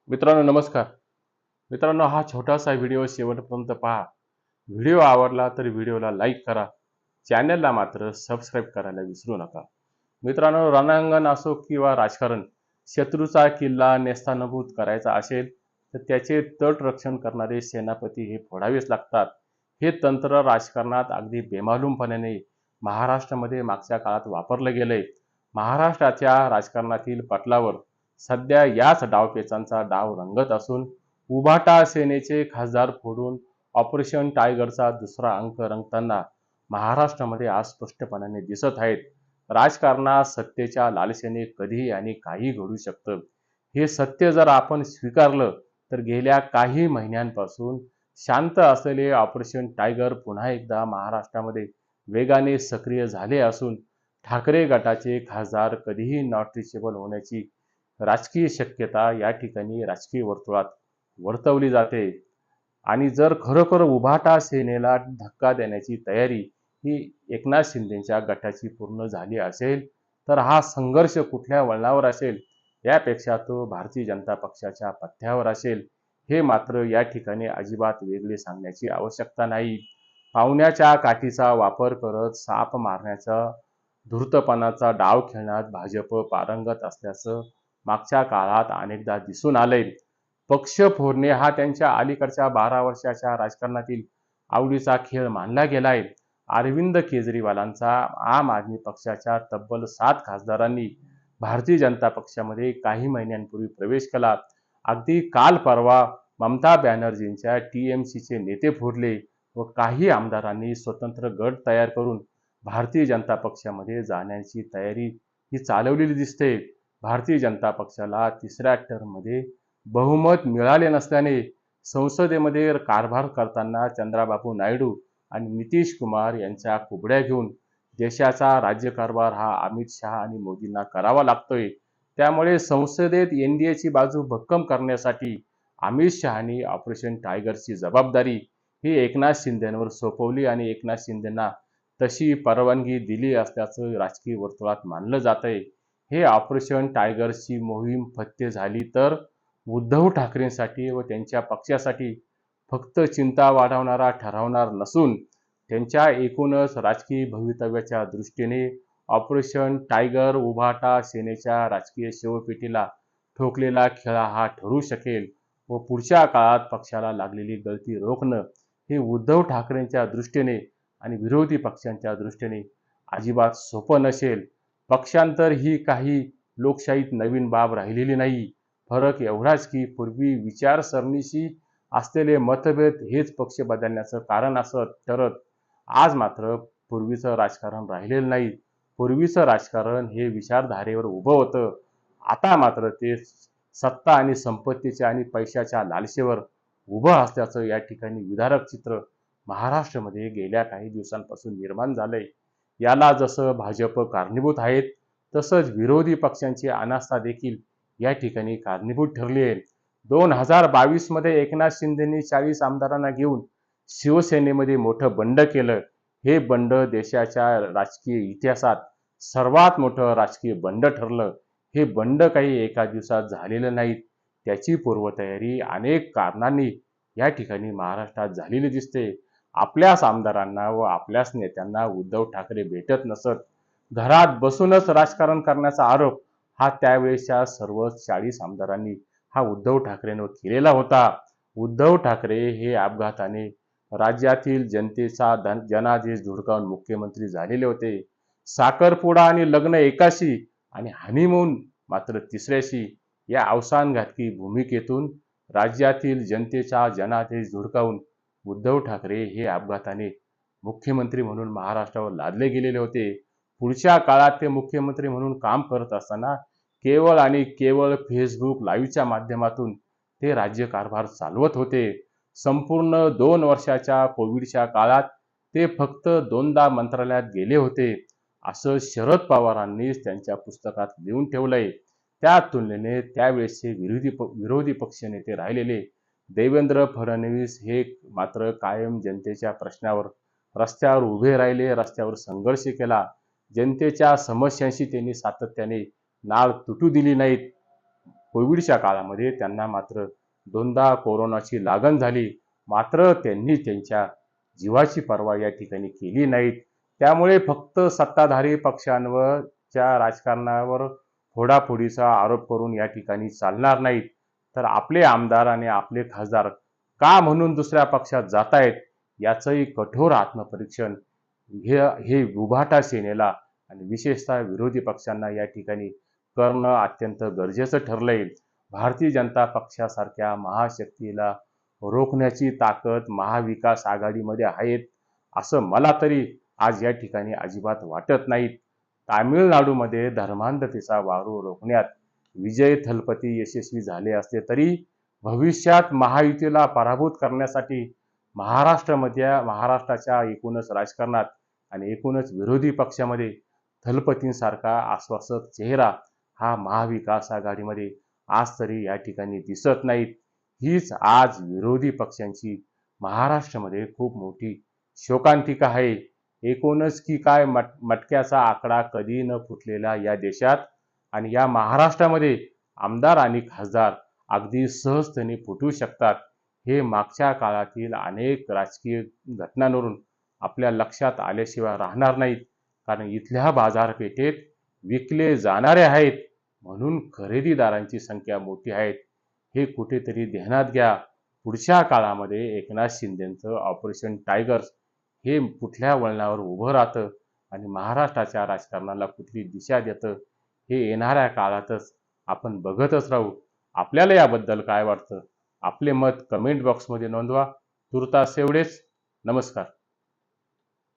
मित्रांनो नमस्कार. मित्रांनो हा छोटासा व्हिडिओ शेवटपर्यंत पहा. व्हिडिओ आवडला तर व्हिडिओला लाईक करा. चॅनलला मात्र सबस्क्राईब करायला विसरू नका. मित्रांनो रणांगण असो किंवा राजकारण, शत्रूचा किल्ला नेस्तानाबूत करायचा असेल तर त्याचे तटरक्षण करणारे सेनापती हे फोडावेच लागतात. हे तंत्र राजकारणात अगदी बेमालूमपणाने महाराष्ट्रामध्ये मागच्या काळात वापरलं गेलंय. महाराष्ट्राच्या राजकारणातील पटलावर सध्या याच डावपेचांचा डाव रंगत असून उभाटा सेनेचे खासदार फोडून ऑपरेशन टायगरचा दुसरा अंक रंगताना महाराष्ट्रामध्ये आज स्पष्टपणाने दिसत आहेत. राजकारणात सत्तेच्या लालसेने कधीही आणि काही घडू शकतं. हे सत्य जर आपण स्वीकारलं तर गेल्या काही महिन्यांपासून शांत असलेले ऑपरेशन टायगर पुन्हा एकदा महाराष्ट्रामध्ये वेगाने सक्रिय झाले असून ठाकरे गटाचे खासदार कधीही नॉट रिचेबल होण्याची राजकीय शक्यता या ठिकाणी राजकीय वर्तुळात वर्तवली जाते. आणि जर खरोखर उभाटा सेनेला धक्का देण्याची तयारी ही एकनाथ शिंदेच्या गटाची पूर्ण झाली असेल तर हा संघर्ष कुठल्या वळणावर असेल यापेक्षा तो भारतीय जनता पक्षाच्या पथ्यावर असेल. हे मात्र या ठिकाणी अजिबात वेगळे सांगण्याची आवश्यकता नाही. पावण्याच्या काठीचा वापर करत साप मारण्याचा धूर्तपणाचा डाव खेळण्यात भाजप पारंगत असल्याचं मागच्या काळात अनेकदा दिसून आलंय. पक्ष फोडणे हा त्यांच्या अलीकडच्या 12 वर्षाच्या राजकारणातील आवडीचा खेळ मानला गेलाय. अरविंद केजरीवालांचा आम आदमी पक्षाच्या तब्बल 7 खासदारांनी भारतीय जनता पक्षामध्ये काही महिन्यांपूर्वी प्रवेश केला. अगदी काल परवा ममता बॅनर्जींच्या टीएमसीचे नेते फोडले व काही आमदारांनी स्वतंत्र गट तयार करून भारतीय जनता पक्षामध्ये जाण्याची तयारी ही चालवलेली दिसते. भारतीय जनता पक्षाला तिसऱ्या टर्ममध्ये बहुमत मिळाले नसल्याने संसदेमध्ये कारभार करताना चंद्राबाबू नायडू आणि नितीश कुमार यांच्या कुबड्या घेऊन देशाचा राज्यकारभार हा अमित शहा आणि मोदींना करावा लागतोय. त्यामुळे संसदेत एनडीएची बाजू भक्कम करण्यासाठी अमित शहानी ऑपरेशन टायगरची जबाबदारी ही एकनाथ शिंदेंवर सोपवली आणि एकनाथ शिंदेंना तशी परवानगी दिली असल्याचं राजकीय वर्तुळात मानलं जातंय. हे ऑपरेशन टायगरची मोहीम फत्ते झाली तर उद्धव ठाकरेंसाठी व त्यांच्या पक्षासाठी फक्त चिंता वाढवणारा ठरवणार नसून त्यांच्या एकूणच राजकीय भवितव्याच्या दृष्टीने ऑपरेशन टायगर उभाटा सेनेच्या राजकीय शिवपेटीला ठोकलेला खेळा हा ठरू शकेल व पुढच्या काळात पक्षाला लागलेली गळती रोखणं हे उद्धव ठाकरेंच्या दृष्टीने आणि विरोधी पक्षांच्या दृष्टीने अजिबात सोपं नसेल. पक्षांतर ही काही लोकशाहीत नवीन बाब राहिलेली नाही. फरक एवढाच की पूर्वी विचारसरणीशी असलेले मतभेद हेच पक्ष बदलण्याचं कारण असत ठरत. आज मात्र पूर्वीचं राजकारण राहिलेलं नाही. पूर्वीचं राजकारण हे विचारधारेवर उभं होतं. आता मात्र ते सत्ता आणि संपत्तीच्या आणि पैशाच्या लालसेवर उभं असल्याचं या ठिकाणी विदारक चित्र महाराष्ट्रामध्ये गेल्या काही दिवसांपासून निर्माण झालंय. याला जसं भाजप कारणीभूत आहेत तसंच विरोधी पक्षांची अनास्था देखील या ठिकाणी कारणीभूत ठरली आहे. 2022 मध्ये एकनाथ शिंदेंनी 40 आमदारांना घेऊन शिवसेनेमध्ये मोठं बंड केलं. हे बंड देशाच्या राजकीय इतिहासात सर्वात मोठं राजकीय बंड ठरलं. हे बंड काही एका दिवसात झालेलं नाही. त्याची पूर्वतयारी अनेक कारणांनी या ठिकाणी महाराष्ट्रात झालेली दिसते. आपल्याच आमदारांना व आपल्याच नेत्यांना उद्धव ठाकरे भेटत नसत. घरात बसूनच राजकारण करण्याचा आरोप हा त्यावेळेच्या सर्व 40 आमदारांनी हा उद्धव ठाकरेंवर केलेला होता. उद्धव ठाकरे हे अपघाताने राज्यातील जनतेचा जनादेश धुडकावून मुख्यमंत्री झालेले होते. साखरपुडा आणि लग्न एकाशी आणि हनीमून मात्र तिसऱ्याशी या अवसानघातकी भूमिकेतून राज्यातील जनतेचा जनादेश धुडकावून उद्धव ठाकरे हे अपघाताने मुख्यमंत्री म्हणून महाराष्ट्रावर लादले गेलेले होते. पुढच्या काळात ते मुख्यमंत्री म्हणून काम करत असताना केवळ आणि केवळ फेसबुक लाईव्हच्या माध्यमातून ते राज्यकारभार चालवत होते. संपूर्ण 2 वर्षाच्या कोविडच्या काळात ते फक्त 2दा मंत्रालयात गेले होते असं शरद पवारांनीच त्यांच्या पुस्तकात लिहून ठेवलंय. त्या तुलनेने त्यावेळेसचे विरोधी पक्षनेते राहिलेले देवेंद्र फडणवीस हे मात्र कायम जनतेच्या प्रश्नावर रस्त्यावर उभे राहिले, रस्त्यावर संघर्ष केला. जनतेच्या समस्यांशी त्यांनी सातत्याने नाळ तुटू दिली नाहीत. कोविडच्या काळामध्ये त्यांना मात्र दोनदा कोरोनाची लागण झाली, मात्र त्यांनी त्यांच्या जीवाची पर्वा या ठिकाणी केली नाहीत. त्यामुळे फक्त सत्ताधारी पक्षांवरच्या राजकारणावर फोडाफोडीचा आरोप करून या ठिकाणी चालणार नाहीत. तर आपले आमदार आणि आपले खासदार का म्हणून दुसऱ्या पक्षात जात आहेत याचंही कठोर आत्मपरीक्षण हे उभाटा सेनेला आणि विशेषतः विरोधी पक्षांना या ठिकाणी करणं अत्यंत गरजेचं ठरलंय. भारतीय जनता पक्षासारख्या महाशक्तीला रोखण्याची ताकद महाविकास आघाडीमध्ये आहेत असं मला तरी आज या ठिकाणी अजिबात वाटत नाही. तामिळनाडूमध्ये धर्मांधतेचा वारू रोखण्यात विजय थलपती यशस्वी झाले असले तरी भविष्यात महायुतीला पराभूत करण्यासाठी महाराष्ट्राच्या एकूणच राजकारणात आणि एकूणच विरोधी पक्षामध्ये थलपतींसारखा आश्वासक चेहरा हा महाविकास आघाडीमध्ये आज तरी या ठिकाणी दिसत नाहीत. हीच आज विरोधी पक्षांची महाराष्ट्रामध्ये खूप मोठी शोकांतिका आहे. एकूणच की काय मटक्याचा आकडा कधी न फुटलेला या देशात आणि या महाराष्ट्रामध्ये आमदार आणि खासदार अगदी सहजतेने फुटू शकतात. हे मागच्या काळातील अनेक राजकीय घटनांवरून आपल्या लक्षात आल्याशिवाय राहणार नाहीत. कारण इथल्या बाजारपेठेत विकले जाणारे आहेत म्हणून खरेदीदारांची संख्या मोठी आहे. हे कुठेतरी ध्यानात घ्या. पुढच्या काळामध्ये एकनाथ शिंदेंचं ऑपरेशन टायगर्स हे कुठल्या वळणावर उभं राहतं आणि महाराष्ट्राच्या राजकारणाला कुठली दिशा देतं हे येणाऱ्या काळातच आपण बघतच राहू. आपल्याला याबद्दल काय वाटतं? आपले मत कमेंट बॉक्समध्ये नोंदवा. तुर्तास एवढेच. नमस्कार.